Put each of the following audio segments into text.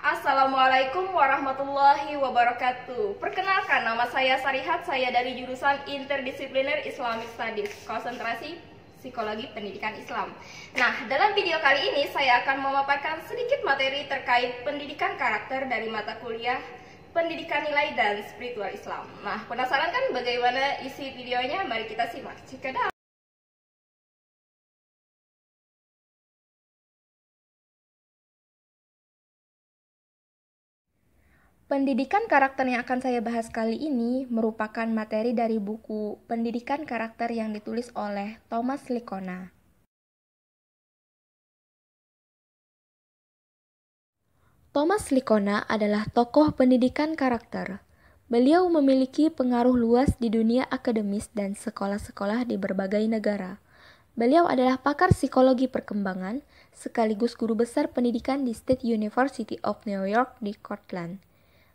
Assalamualaikum warahmatullahi wabarakatuh. Perkenalkan, nama saya Sarihat, saya dari jurusan Interdisipliner Islamic Studies, konsentrasi Psikologi Pendidikan Islam. Nah, dalam video kali ini saya akan memaparkan sedikit materi terkait pendidikan karakter dari mata kuliah Pendidikan Nilai dan Spiritual Islam. Nah, penasaran kan bagaimana isi videonya? Mari kita simak. Pendidikan karakter yang akan saya bahas kali ini merupakan materi dari buku Pendidikan Karakter yang ditulis oleh Thomas Lickona. Thomas Lickona adalah tokoh pendidikan karakter. Beliau memiliki pengaruh luas di dunia akademis dan sekolah-sekolah di berbagai negara. Beliau adalah pakar psikologi perkembangan, sekaligus guru besar pendidikan di State University of New York di Cortland.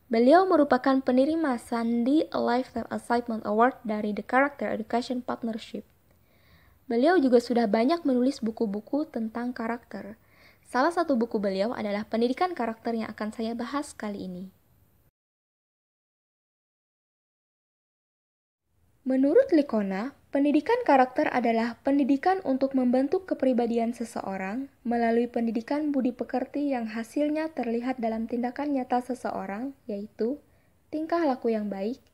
Beliau merupakan penerima Sandy A Lifetime Achievement Award dari The Character Education Partnership. Beliau juga sudah banyak menulis buku-buku tentang karakter. Salah satu buku beliau adalah Pendidikan Karakter yang akan saya bahas kali ini. Menurut Lickona, pendidikan karakter adalah pendidikan untuk membentuk kepribadian seseorang melalui pendidikan budi pekerti yang hasilnya terlihat dalam tindakan nyata seseorang, yaitu tingkah laku yang baik,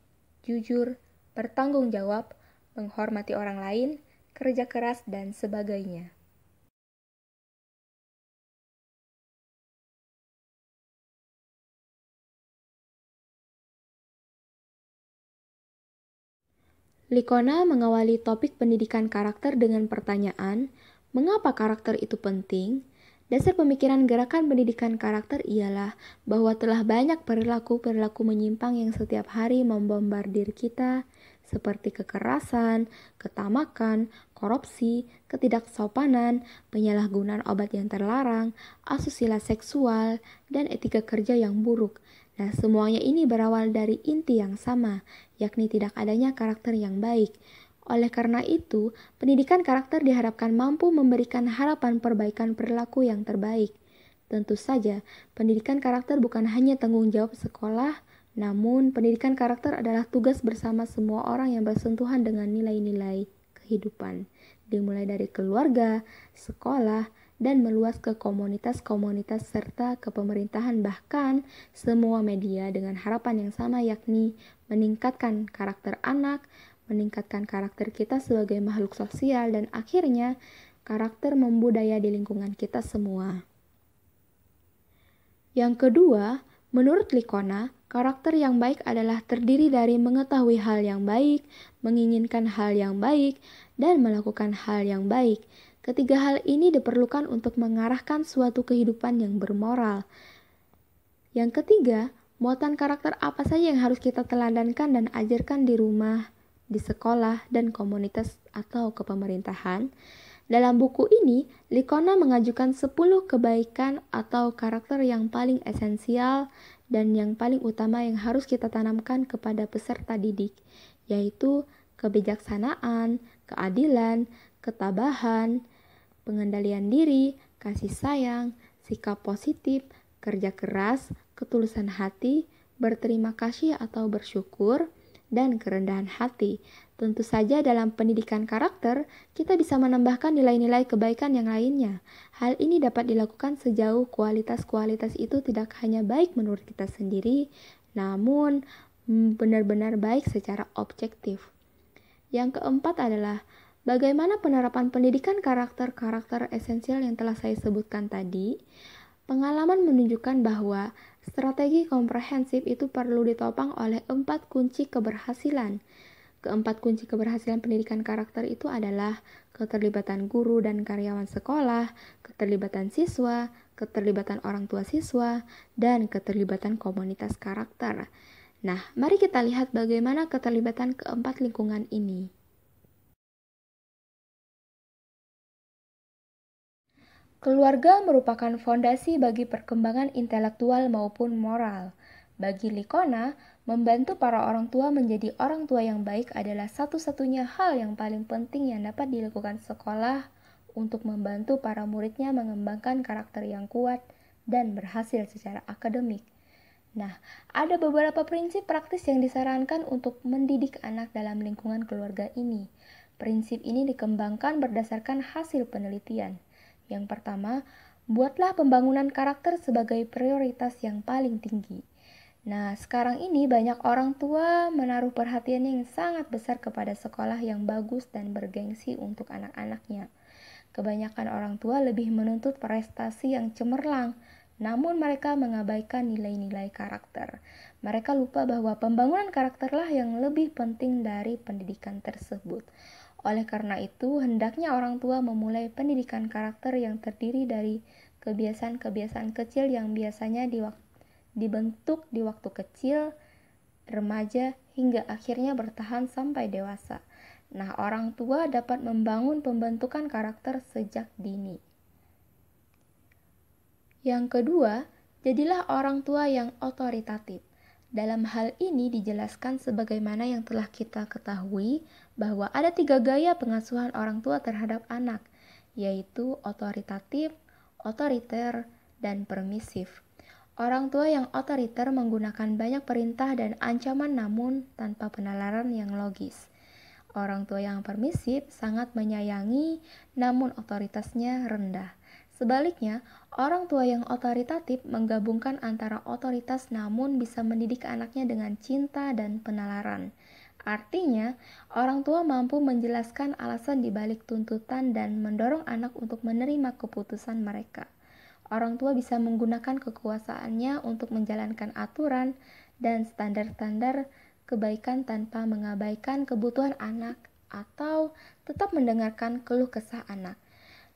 jujur, bertanggung jawab, menghormati orang lain, kerja keras, dan sebagainya. Lickona mengawali topik pendidikan karakter dengan pertanyaan, mengapa karakter itu penting? Dasar pemikiran gerakan pendidikan karakter ialah bahwa telah banyak perilaku-perilaku menyimpang yang setiap hari membombardir kita, seperti kekerasan, ketamakan, korupsi, ketidaksopanan, penyalahgunaan obat yang terlarang, asusila seksual, dan etika kerja yang buruk. Nah, semuanya ini berawal dari inti yang sama, yakni tidak adanya karakter yang baik. Oleh karena itu, pendidikan karakter diharapkan mampu memberikan harapan perbaikan perilaku yang terbaik. Tentu saja, pendidikan karakter bukan hanya tanggung jawab sekolah, namun pendidikan karakter adalah tugas bersama semua orang yang bersentuhan dengan nilai-nilai kehidupan, dimulai dari keluarga, sekolah, dan meluas ke komunitas-komunitas serta ke pemerintahan, bahkan semua media, dengan harapan yang sama, yakni meningkatkan karakter anak, meningkatkan karakter kita sebagai makhluk sosial, dan akhirnya karakter membudaya di lingkungan kita semua. Yang kedua, menurut Lickona, karakter yang baik adalah terdiri dari mengetahui hal yang baik, menginginkan hal yang baik, dan melakukan hal yang baik. Ketiga hal ini diperlukan untuk mengarahkan suatu kehidupan yang bermoral. Yang ketiga, muatan karakter apa saja yang harus kita teladankan dan ajarkan di rumah, di sekolah, dan komunitas atau kepemerintahan. Dalam buku ini, Lickona mengajukan 10 kebaikan atau karakter yang paling esensial dan yang paling utama yang harus kita tanamkan kepada peserta didik, yaitu kebijaksanaan, keadilan, ketabahan, pengendalian diri, kasih sayang, sikap positif, kerja keras, ketulusan hati, berterima kasih atau bersyukur, dan kerendahan hati. Tentu saja dalam pendidikan karakter, kita bisa menambahkan nilai-nilai kebaikan yang lainnya. Hal ini dapat dilakukan sejauh kualitas-kualitas itu tidak hanya baik menurut kita sendiri, namun benar-benar baik secara objektif. Yang keempat adalah bagaimana penerapan pendidikan karakter-karakter esensial yang telah saya sebutkan tadi. Pengalaman menunjukkan bahwa strategi komprehensif itu perlu ditopang oleh 4 kunci keberhasilan. Keempat kunci keberhasilan pendidikan karakter itu adalah keterlibatan guru dan karyawan sekolah, keterlibatan siswa, keterlibatan orang tua siswa, dan keterlibatan komunitas karakter. Nah, mari kita lihat bagaimana keterlibatan keempat lingkungan ini. Keluarga merupakan fondasi bagi perkembangan intelektual maupun moral. Bagi Lickona, membantu para orang tua menjadi orang tua yang baik adalah satu-satunya hal yang paling penting yang dapat dilakukan sekolah untuk membantu para muridnya mengembangkan karakter yang kuat dan berhasil secara akademik. Nah, ada beberapa prinsip praktis yang disarankan untuk mendidik anak dalam lingkungan keluarga ini. Prinsip ini dikembangkan berdasarkan hasil penelitian. Yang pertama, buatlah pembangunan karakter sebagai prioritas yang paling tinggi. Nah, sekarang ini banyak orang tua menaruh perhatian yang sangat besar kepada sekolah yang bagus dan bergengsi untuk anak-anaknya. Kebanyakan orang tua lebih menuntut prestasi yang cemerlang, namun mereka mengabaikan nilai-nilai karakter. Mereka lupa bahwa pembangunan karakterlah yang lebih penting dari pendidikan tersebut. Oleh karena itu, hendaknya orang tua memulai pendidikan karakter yang terdiri dari kebiasaan-kebiasaan kecil yang biasanya dibentuk di waktu kecil, remaja, hingga akhirnya bertahan sampai dewasa. Nah, orang tua dapat membangun pembentukan karakter sejak dini. Yang kedua, jadilah orang tua yang otoritatif. Dalam hal ini dijelaskan sebagaimana yang telah kita ketahui bahwa ada 3 gaya pengasuhan orang tua terhadap anak, yaitu otoritatif, otoriter, dan permisif. Orang tua yang otoriter menggunakan banyak perintah dan ancaman namun tanpa penalaran yang logis. Orang tua yang permisif sangat menyayangi, namun otoritasnya rendah. Sebaliknya, orang tua yang otoritatif menggabungkan antara otoritas namun bisa mendidik anaknya dengan cinta dan penalaran. Artinya, orang tua mampu menjelaskan alasan di balik tuntutan dan mendorong anak untuk menerima keputusan mereka. Orang tua bisa menggunakan kekuasaannya untuk menjalankan aturan dan standar-standar kebaikan tanpa mengabaikan kebutuhan anak atau tetap mendengarkan keluh kesah anak.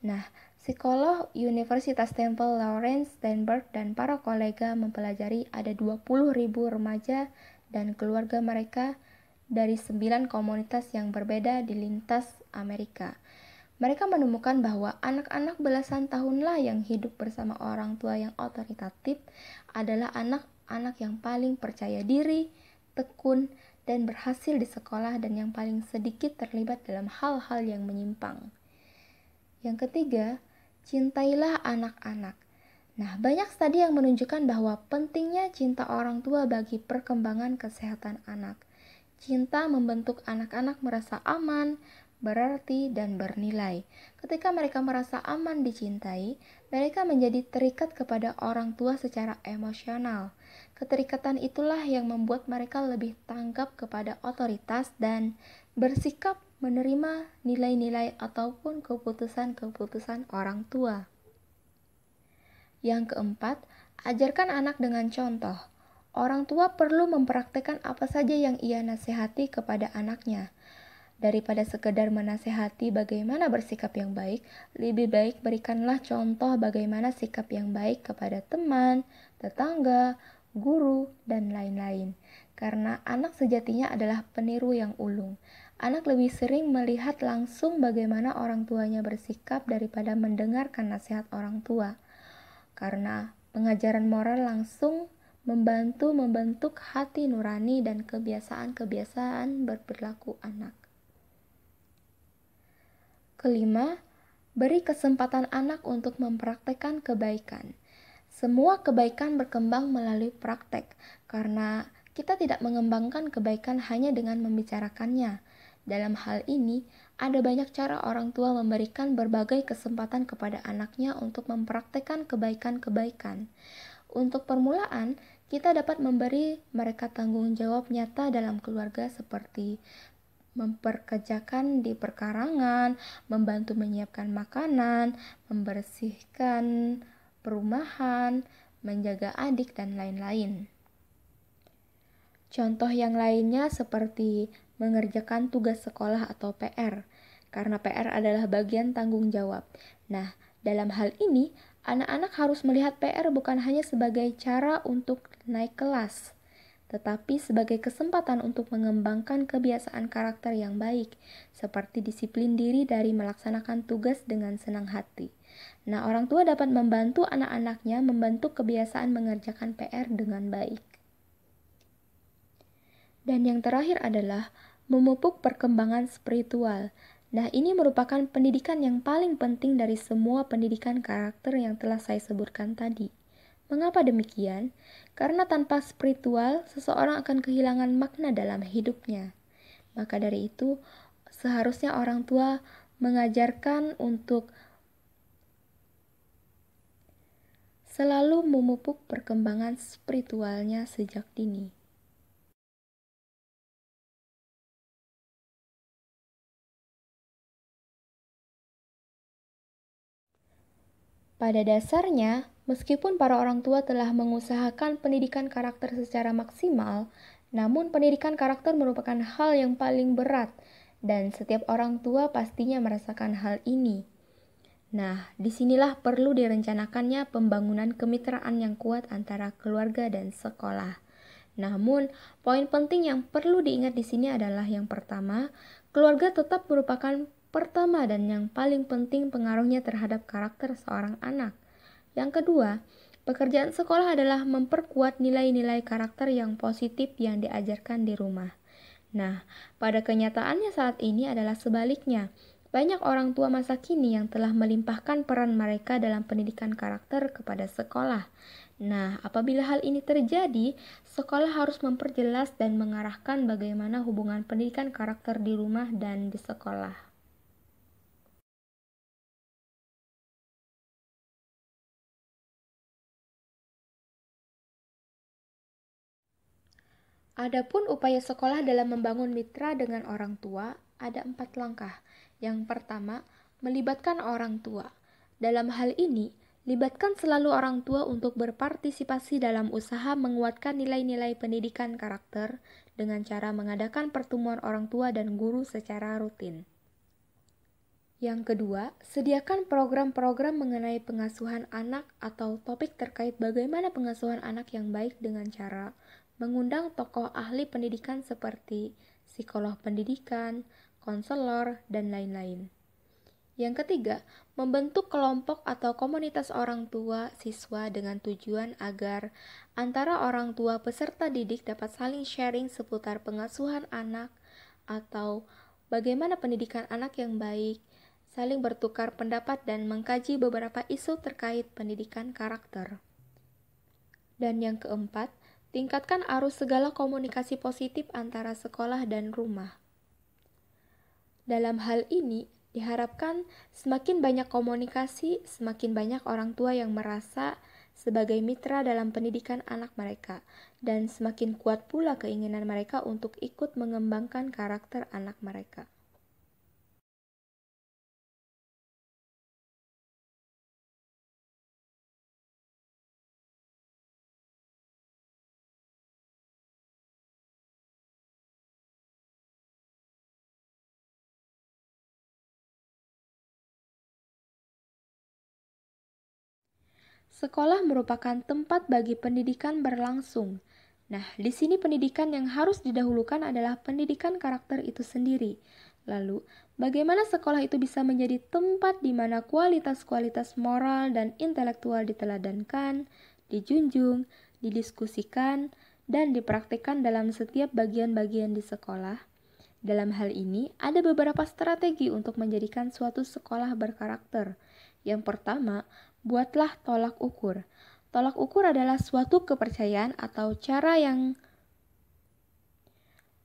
Nah, psikolog Universitas Temple Lawrence Steinberg dan para kolega mempelajari ada 20.000 remaja dan keluarga mereka dari 9 komunitas yang berbeda di lintas Amerika. Mereka menemukan bahwa anak-anak belasan tahunlah yang hidup bersama orang tua yang otoritatif adalah anak-anak yang paling percaya diri, tekun, dan berhasil di sekolah dan yang paling sedikit terlibat dalam hal-hal yang menyimpang. Yang ketiga, cintailah anak-anak. Nah, banyak studi yang menunjukkan bahwa pentingnya cinta orang tua bagi perkembangan kesehatan anak. Cinta membentuk anak-anak merasa aman, berarti, dan bernilai. Ketika mereka merasa aman dicintai, mereka menjadi terikat kepada orang tua secara emosional. Keterikatan itulah yang membuat mereka lebih tanggap kepada otoritas dan bersikap menerima nilai-nilai ataupun keputusan-keputusan orang tua. Yang keempat, ajarkan anak dengan contoh. Orang tua perlu mempraktekkan apa saja yang ia nasihati kepada anaknya. Daripada sekedar menasihati bagaimana bersikap yang baik, lebih baik berikanlah contoh bagaimana sikap yang baik kepada teman, tetangga, guru, dan lain-lain. Karena anak sejatinya adalah peniru yang ulung. Anak lebih sering melihat langsung bagaimana orang tuanya bersikap daripada mendengarkan nasihat orang tua. Karena pengajaran moral langsung membantu membentuk hati nurani dan kebiasaan-kebiasaan berperilaku anak. Kelima, beri kesempatan anak untuk mempraktekkan kebaikan. Semua kebaikan berkembang melalui praktek, karena kita tidak mengembangkan kebaikan hanya dengan membicarakannya. Dalam hal ini, ada banyak cara orang tua memberikan berbagai kesempatan kepada anaknya untuk mempraktekkan kebaikan-kebaikan. Untuk permulaan, kita dapat memberi mereka tanggung jawab nyata dalam keluarga seperti memperkerjakan di perkarangan, membantu menyiapkan makanan, membersihkan perumahan, menjaga adik, dan lain-lain. Contoh yang lainnya seperti mengerjakan tugas sekolah atau PR, karena PR adalah bagian tanggung jawab. Nah, dalam hal ini, anak-anak harus melihat PR bukan hanya sebagai cara untuk naik kelas, tetapi sebagai kesempatan untuk mengembangkan kebiasaan karakter yang baik, seperti disiplin diri dari melaksanakan tugas dengan senang hati. Nah, orang tua dapat membantu anak-anaknya membentuk kebiasaan mengerjakan PR dengan baik. Dan yang terakhir adalah memupuk perkembangan spiritual. Nah, ini merupakan pendidikan yang paling penting dari semua pendidikan karakter yang telah saya sebutkan tadi. Mengapa demikian? Karena tanpa spiritual, seseorang akan kehilangan makna dalam hidupnya. Maka dari itu, seharusnya orang tua mengajarkan untuk selalu memupuk perkembangan spiritualnya sejak dini. Pada dasarnya, meskipun para orang tua telah mengusahakan pendidikan karakter secara maksimal, namun pendidikan karakter merupakan hal yang paling berat, dan setiap orang tua pastinya merasakan hal ini. Nah, disinilah perlu direncanakannya pembangunan kemitraan yang kuat antara keluarga dan sekolah. Namun, poin penting yang perlu diingat di sini adalah yang pertama, keluarga tetap merupakan pertama dan yang paling penting pengaruhnya terhadap karakter seorang anak. Yang kedua, pekerjaan sekolah adalah memperkuat nilai-nilai karakter yang positif yang diajarkan di rumah. Nah, pada kenyataannya saat ini adalah sebaliknya. Banyak orang tua masa kini yang telah melimpahkan peran mereka dalam pendidikan karakter kepada sekolah. Nah, apabila hal ini terjadi, sekolah harus memperjelas dan mengarahkan bagaimana hubungan pendidikan karakter di rumah dan di sekolah. Adapun upaya sekolah dalam membangun mitra dengan orang tua, ada 4 langkah. Yang pertama, melibatkan orang tua. Dalam hal ini, libatkan selalu orang tua untuk berpartisipasi dalam usaha menguatkan nilai-nilai pendidikan karakter dengan cara mengadakan pertemuan orang tua dan guru secara rutin. Yang kedua, sediakan program-program mengenai pengasuhan anak atau topik terkait bagaimana pengasuhan anak yang baik dengan cara mengundang tokoh ahli pendidikan seperti psikolog pendidikan, konselor, dan lain-lain. Yang ketiga, membentuk kelompok atau komunitas orang tua siswa dengan tujuan agar antara orang tua peserta didik dapat saling sharing seputar pengasuhan anak atau bagaimana pendidikan anak yang baik, saling bertukar pendapat dan mengkaji beberapa isu terkait pendidikan karakter. Dan yang keempat, tingkatkan arus segala komunikasi positif antara sekolah dan rumah. Dalam hal ini, diharapkan semakin banyak komunikasi, semakin banyak orang tua yang merasa sebagai mitra dalam pendidikan anak mereka, dan semakin kuat pula keinginan mereka untuk ikut mengembangkan karakter anak mereka. Sekolah merupakan tempat bagi pendidikan berlangsung. Nah, di sini pendidikan yang harus didahulukan adalah pendidikan karakter itu sendiri. Lalu, bagaimana sekolah itu bisa menjadi tempat di mana kualitas-kualitas moral dan intelektual diteladankan, dijunjung, didiskusikan, dan dipraktikkan dalam setiap bagian-bagian di sekolah? Dalam hal ini, ada beberapa strategi untuk menjadikan suatu sekolah berkarakter. Yang pertama, buatlah tolak ukur. Tolak ukur adalah suatu kepercayaan atau cara yang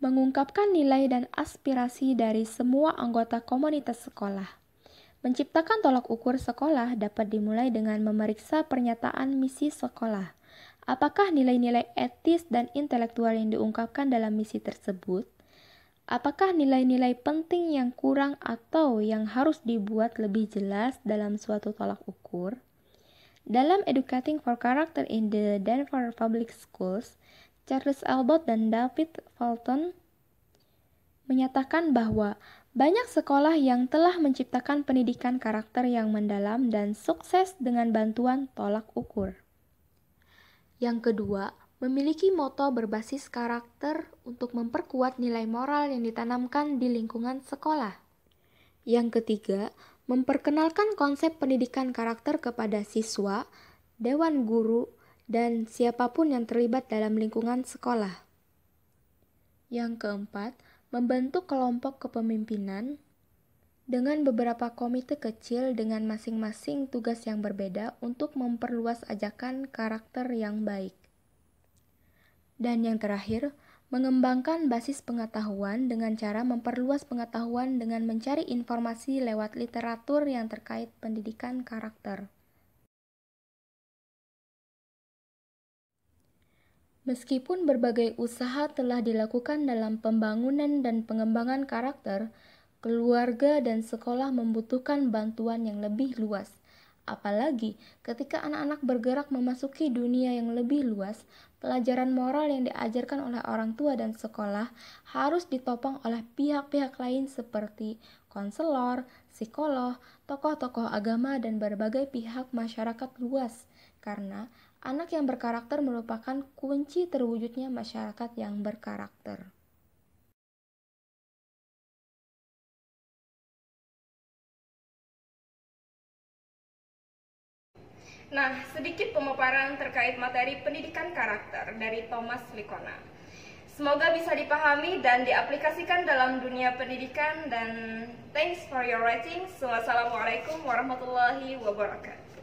mengungkapkan nilai dan aspirasi dari semua anggota komunitas sekolah. Menciptakan tolak ukur sekolah dapat dimulai dengan memeriksa pernyataan misi sekolah. Apakah nilai-nilai etis dan intelektual yang diungkapkan dalam misi tersebut? Apakah nilai-nilai penting yang kurang atau yang harus dibuat lebih jelas dalam suatu tolak ukur? Dalam Educating for Character in the Denver Public Schools, Charles Albot dan David Fulton menyatakan bahwa banyak sekolah yang telah menciptakan pendidikan karakter yang mendalam dan sukses dengan bantuan tolak ukur. Yang kedua, memiliki moto berbasis karakter untuk memperkuat nilai moral yang ditanamkan di lingkungan sekolah. Yang ketiga, memperkenalkan konsep pendidikan karakter kepada siswa, dewan guru, dan siapapun yang terlibat dalam lingkungan sekolah. Yang keempat, membentuk kelompok kepemimpinan. dengan beberapa komite kecil dengan masing-masing tugas yang berbeda untuk memperluas ajakan karakter yang baik. Dan yang terakhir, mengembangkan basis pengetahuan dengan cara memperluas pengetahuan dengan mencari informasi lewat literatur yang terkait pendidikan karakter. Meskipun berbagai usaha telah dilakukan dalam pembangunan dan pengembangan karakter, keluarga dan sekolah membutuhkan bantuan yang lebih luas. Apalagi ketika anak-anak bergerak memasuki dunia yang lebih luas, pelajaran moral yang diajarkan oleh orang tua dan sekolah harus ditopang oleh pihak-pihak lain seperti konselor, psikolog, tokoh-tokoh agama, dan berbagai pihak masyarakat luas. Karena anak yang berkarakter merupakan kunci terwujudnya masyarakat yang berkarakter. Nah, sedikit pemaparan terkait materi pendidikan karakter dari Thomas Likona. Semoga bisa dipahami dan diaplikasikan dalam dunia pendidikan, dan thanks for your writing. Wassalamualaikum warahmatullahi wabarakatuh.